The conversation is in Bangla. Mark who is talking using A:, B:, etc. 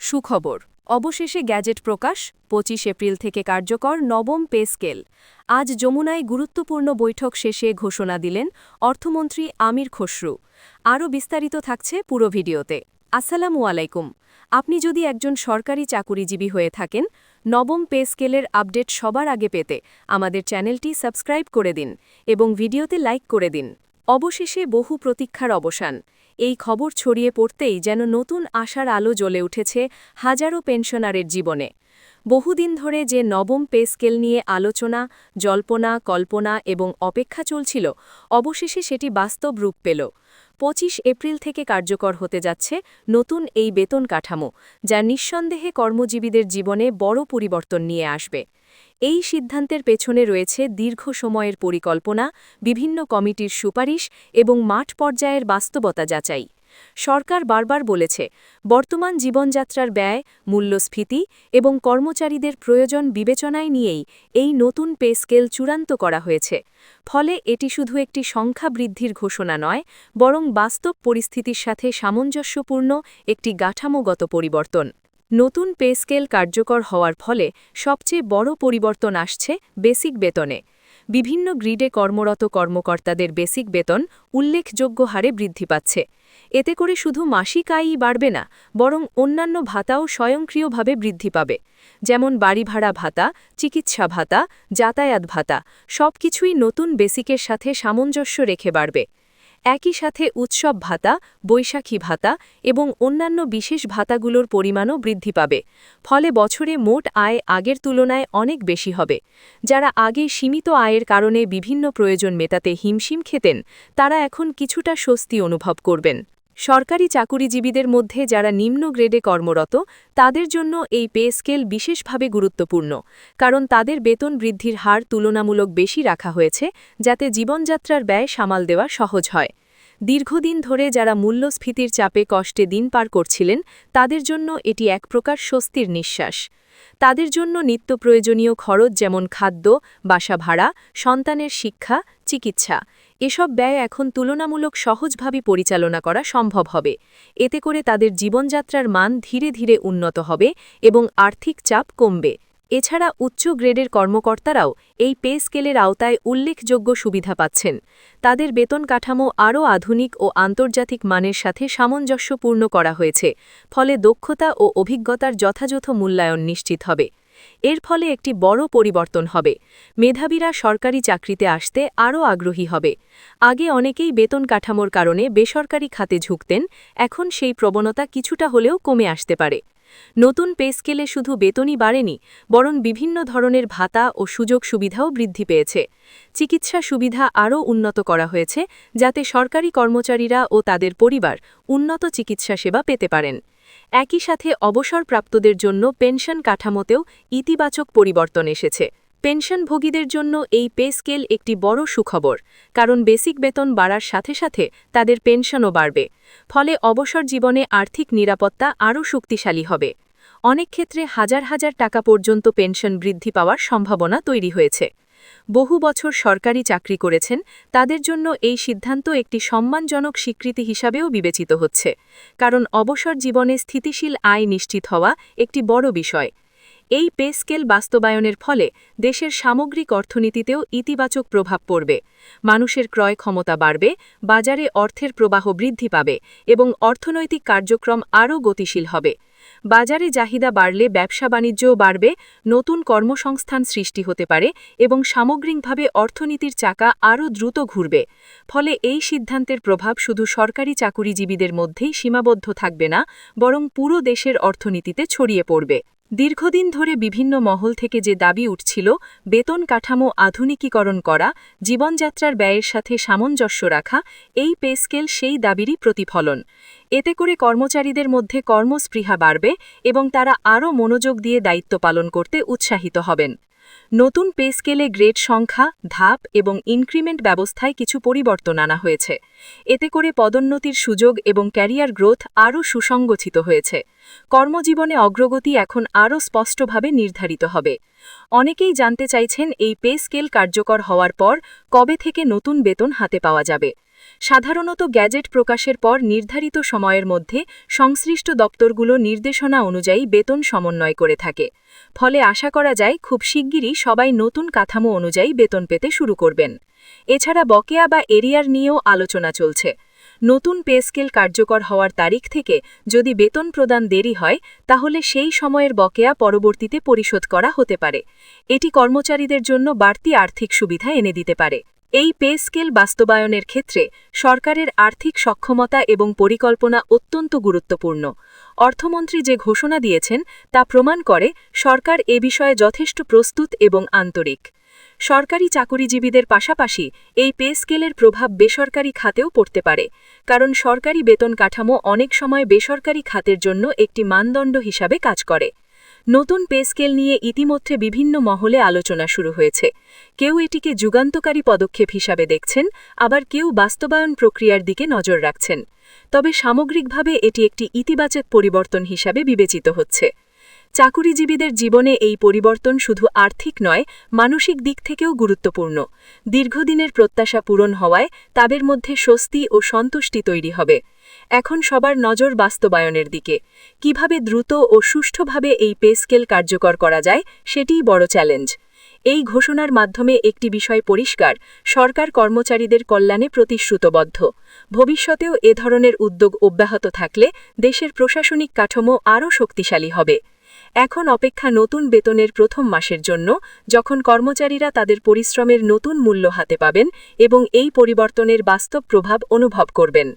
A: সুখবর, অবশেষে গ্যাজেট প্রকাশ, ২৫ এপ্রিল থেকে কার্যকর নবম পে স্কেল। আজ যমুনায় গুরুত্বপূর্ণ বৈঠক শেষে ঘোষণা দিলেন অর্থমন্ত্রী আমির খসরু। আরও বিস্তারিত থাকছে পুরো ভিডিওতে। আসসালামু আলাইকুম। আপনি যদি একজন সরকারি চাকুরিজীবী হয়ে থাকেন, নবম পে স্কেলের আপডেট সবার আগে পেতে আমাদের চ্যানেলটি সাবস্ক্রাইব করে দিন এবং ভিডিওতে লাইক করে দিন। অবশেষে বহু প্রতীক্ষার অবসান। এই খবর ছড়িয়ে পড়তেই যেন নতুন আশার আলো জ্বলে উঠেছে হাজারো পেনশনারের জীবনে। বহুদিন ধরে যে নবম পে স্কেল নিয়ে আলোচনা, জল্পনা, কল্পনা এবং অপেক্ষা চলছিল, অবশেষে সেটি বাস্তব রূপ পেল। ২৫ এপ্রিল থেকে কার্যকর হতে যাচ্ছে নতুন এই বেতন কাঠামো, যা নিঃসন্দেহে কর্মজীবীদের জীবনে বড় পরিবর্তন নিয়ে আসবে। এই সিদ্ধান্তের পেছনে রয়েছে দীর্ঘ সময়ের পরিকল্পনা, বিভিন্ন কমিটির সুপারিশ এবং মাঠ পর্যায়ের বাস্তবতা যাচাই। সরকার বারবার বলেছে, বর্তমান জীবনযাত্রার ব্যয়, মূল্যস্ফীতি এবং কর্মচারীদের প্রয়োজন বিবেচনায় নিয়েই এই নতুন পে স্কেল চূড়ান্ত করা হয়েছে। ফলে এটি শুধু একটি সংখ্যা বৃদ্ধির ঘোষণা নয়, বরং বাস্তব পরিস্থিতির সাথে সামঞ্জস্যপূর্ণ একটি কাঠামোগত পরিবর্তন। নতুন পে স্কেল কার্যকর হওয়ার ফলে সবচেয়ে বড় পরিবর্তন আসছে বেসিক বেতনে। বিভিন্ন গ্রিডে কর্মরত কর্মকর্তাদের বেসিক বেতন উল্লেখযোগ্য হারে বৃদ্ধি পাচ্ছে। এতে করে শুধু মাসিক আয়ই বাড়বে না, বরং অন্যান্য ভাতাও স্বয়ংক্রিয়ভাবে বৃদ্ধি পাবে। যেমন বাড়ি ভাড়া ভাতা, চিকিৎসা ভাতা, যাতায়াত ভাতা সবকিছুই নতুন বেসিকের সাথে সামঞ্জস্য রেখে বাড়বে। একই সাথে উৎসব ভাতা, বৈশাখী ভাতা এবং অন্যান্য বিশেষ ভাতাগুলোর পরিমাণও বৃদ্ধি পাবে। ফলে বছরে মোট আয় আগের তুলনায় অনেক বেশি হবে। যারা আগে সীমিত আয়ের কারণে বিভিন্ন প্রয়োজন মেটাতে হিমশিম খেতেন, তারা এখন কিছুটা স্বস্তি অনুভব করবেন। সরকারি চাকুরিজীবীদের মধ্যে যারা নিম্ন গ্রেডে কর্মরত, তাদের জন্য এই পে স্কেল বিশেষভাবে গুরুত্বপূর্ণ, কারণ তাদের বেতন বৃদ্ধির হার তুলনামূলক বেশি রাখা হয়েছে, যাতে জীবনযাত্রার ব্যয় সামাল দেওয়া সহজ হয়। দীর্ঘদিন ধরে যারা মূল্যস্ফীতির চাপে কষ্টে দিন পার করছিলেন, তাদের জন্য এটি এক প্রকার স্বস্তির নিঃশ্বাস। তাদের জন্য নিত্য প্রয়োজনীয় খরচ যেমন খাদ্য, বাসা ভাড়া, সন্তানের শিক্ষা, চিকিৎসা এসব ব্যয় এখন তুলনামূলক সহজভাবে পরিচালনা করা সম্ভব হবে। এতে করে তাদের জীবনযাত্রার মান ধীরে ধীরে উন্নত হবে এবং আর্থিক চাপ কমবে। এছাড়া উচ্চ গ্রেডের কর্মকর্তারাও এই পে স্কেলের আওতায় উল্লেখযোগ্য সুবিধা পাচ্ছেন। তাদের বেতন কাঠামো আরও আধুনিক ও আন্তর্জাতিক মানের সাথে সামঞ্জস্যপূর্ণ করা হয়েছে, ফলে দক্ষতা ও অভিজ্ঞতার যথাযথ মূল্যায়ন নিশ্চিত হবে। এর ফলে একটি বড় পরিবর্তন হবে। মেধাবীরা সরকারি চাকরিতে আসতে আরও আগ্রহী হবে। আগে অনেকেই বেতন কাঠামোর কারণে বেসরকারি খাতে ঝুঁকতেন, এখন সেই প্রবণতা কিছুটা হলেও কমে আসতে পারে। নতুন পে স্কেলে শুধু বেতনই বাড়েনি, বরং বিভিন্ন ধরনের ভাতা ও সুযোগ সুবিধাও বৃদ্ধি পেয়েছে। চিকিৎসা সুবিধা আরও উন্নত করা হয়েছে, যাতে সরকারি কর্মচারীরা ও তাদের পরিবার উন্নত চিকিৎসা সেবা পেতে পারেন। একই সাথে অবসরপ্রাপ্তদের জন্য পেনশন কাঠামোতেও ইতিবাচক পরিবর্তন এসেছে। পেনশনভোগীদের জন্য এই পে স্কেল একটি বড় সুখবর, কারণ বেসিক বেতন বাড়ার সাথে সাথে তাদের পেনশনও বাড়বে। ফলে অবসর জীবনে আর্থিক নিরাপত্তা আরও শক্তিশালী হবে। অনেক ক্ষেত্রে হাজার হাজার টাকা পর্যন্ত পেনশন বৃদ্ধি পাওয়ার সম্ভাবনা তৈরি হয়েছে। বহু বছর সরকারি চাকরি করেছেন, তাদের জন্য এই সিদ্ধান্ত একটি সম্মানজনক স্বীকৃতি হিসাবেও বিবেচিত হচ্ছে, কারণ অবসর জীবনে স্থিতিশীল আয় নিশ্চিত হওয়া একটি বড় বিষয়। এই পে স্কেল বাস্তবায়নের ফলে দেশের সামগ্রিক অর্থনীতিতেও ইতিবাচক প্রভাব পড়বে। মানুষের ক্রয় ক্ষমতা বাড়বে, বাজারে অর্থের প্রবাহ বৃদ্ধি পাবে এবং অর্থনৈতিক কার্যক্রম আরও গতিশীল হবে। বাজারে চাহিদা বাড়লে ব্যবসা বাণিজ্যও বাড়বে, নতুন কর্মসংস্থান সৃষ্টি হতে পারে এবং সামগ্রিকভাবে অর্থনীতির চাকা আরও দ্রুত ঘুরবে। ফলে এই সিদ্ধান্তের প্রভাব শুধু সরকারি চাকুরিজীবীদের মধ্যেই সীমাবদ্ধ থাকবে না, বরং পুরো দেশের অর্থনীতিতে ছড়িয়ে পড়বে। দীর্ঘদিন ধরে বিভিন্ন মহল থেকে যে দাবি উঠছিল, বেতন কাঠামো আধুনিকীকরণ করা, জীবনযাত্রার ব্যয়ের সাথে সামঞ্জস্য রাখা, এই পে স্কেল সেই দাবিরই প্রতিফলন। এতে করে কর্মচারীদের মধ্যে কর্মস্পৃহা বাড়বে এবং তারা আরও মনোযোগ দিয়ে দায়িত্ব পালন করতে উৎসাহিত হবেন। নতুন পে স্কেলে গ্রেড সংখ্যা, ধাপ এবং ইনক্রিমেন্ট ব্যবস্থায় কিছু পরিবর্তন আনা হয়েছে। এতে করে পদোন্নতির সুযোগ এবং ক্যারিয়ার গ্রোথ আরও সুসংগঠিত হয়েছে। কর্মজীবনে অগ্রগতি এখন আরও স্পষ্টভাবে নির্ধারিত হবে। অনেকেই জানতে চাইছেন এই পে স্কেল কার্যকর হওয়ার পর কবে থেকে নতুন বেতন হাতে পাওয়া যাবে। সাধারণত গ্যাজেট প্রকাশের পর নির্ধারিত সময়ের মধ্যে সংশ্লিষ্ট দপ্তরগুলো নির্দেশনা অনুযায়ী বেতন সমন্বয় করে থাকে। ফলে আশা করা যায় খুব শিগগিরই সবাই নতুন কাঠামো অনুযায়ী বেতন পেতে শুরু করবেন। এছাড়া বকেয়া বা এরিয়ার নিয়েও আলোচনা চলছে। নতুন পে স্কেল কার্যকর হওয়ার তারিখ থেকে যদি বেতন প্রদান দেরি হয় তাহলে সেই সময়ের বকেয়া পরবর্তীতে পরিশোধ করা হতে পারে। এটি কর্মচারীদের জন্য বাড়তি আর্থিক সুবিধা এনে দিতে পারে। এই পে স্কেল বাস্তবায়নের ক্ষেত্রে সরকারের আর্থিক সক্ষমতা এবং পরিকল্পনা অত্যন্ত গুরুত্বপূর্ণ। অর্থমন্ত্রী যে ঘোষণা দিয়েছেন তা প্রমাণ করে সরকার এ বিষয়ে যথেষ্ট প্রস্তুত এবং আন্তরিক। সরকারি চাকুরিজীবীদের পাশাপাশি এই পে স্কেলের প্রভাব বেসরকারি খাতেও পড়তে পারে, কারণ সরকারি বেতন কাঠামো অনেক সময় বেসরকারি খাতের জন্য একটি মানদণ্ড হিসাবে কাজ করে। নতুন পে স্কেল নিয়ে ইতিমধ্যে বিভিন্ন মহলে আলোচনা শুরু হয়েছে। কেউ এটিকে যুগান্তকারী পদক্ষেপ হিসাবে দেখছেন, আবার কেউ বাস্তবায়ন প্রক্রিয়ার দিকে নজর রাখছেন। তবে সামগ্রিকভাবে এটি একটি ইতিবাচক পরিবর্তন হিসাবে বিবেচিত হচ্ছে। চাকুরিজীবীদের জীবনে এই পরিবর্তন শুধু আর্থিক নয়, মানসিক দিক থেকেও গুরুত্বপূর্ণ। দীর্ঘদিনের প্রত্যাশা পূরণ হওয়ায় তাদের মধ্যে স্বস্তি ও সন্তুষ্টি তৈরি হবে। এখন সবার নজর বাস্তবায়নের দিকে। কিভাবে দ্রুত ও সুষ্ঠুভাবে এই পে স্কেল কার্যকর করা যায় সেটিই বড় চ্যালেঞ্জ। এই ঘোষণার মাধ্যমে একটি বিষয় পরিষ্কার, সরকার কর্মচারীদের কল্যাণে প্রতিশ্রুতবদ্ধ। ভবিষ্যতেও এ ধরনের উদ্যোগ অব্যাহত থাকলে দেশের প্রশাসনিক কাঠামো আরও শক্তিশালী হবে। এখন অপেক্ষা নতুন বেতনের প্রথম মাসের জন্য, যখন কর্মচারীরা তাদের পরিশ্রমের নতুন মূল্য হাতে পাবেন এবং এই পরিবর্তনের বাস্তব প্রভাব অনুভব করবেন।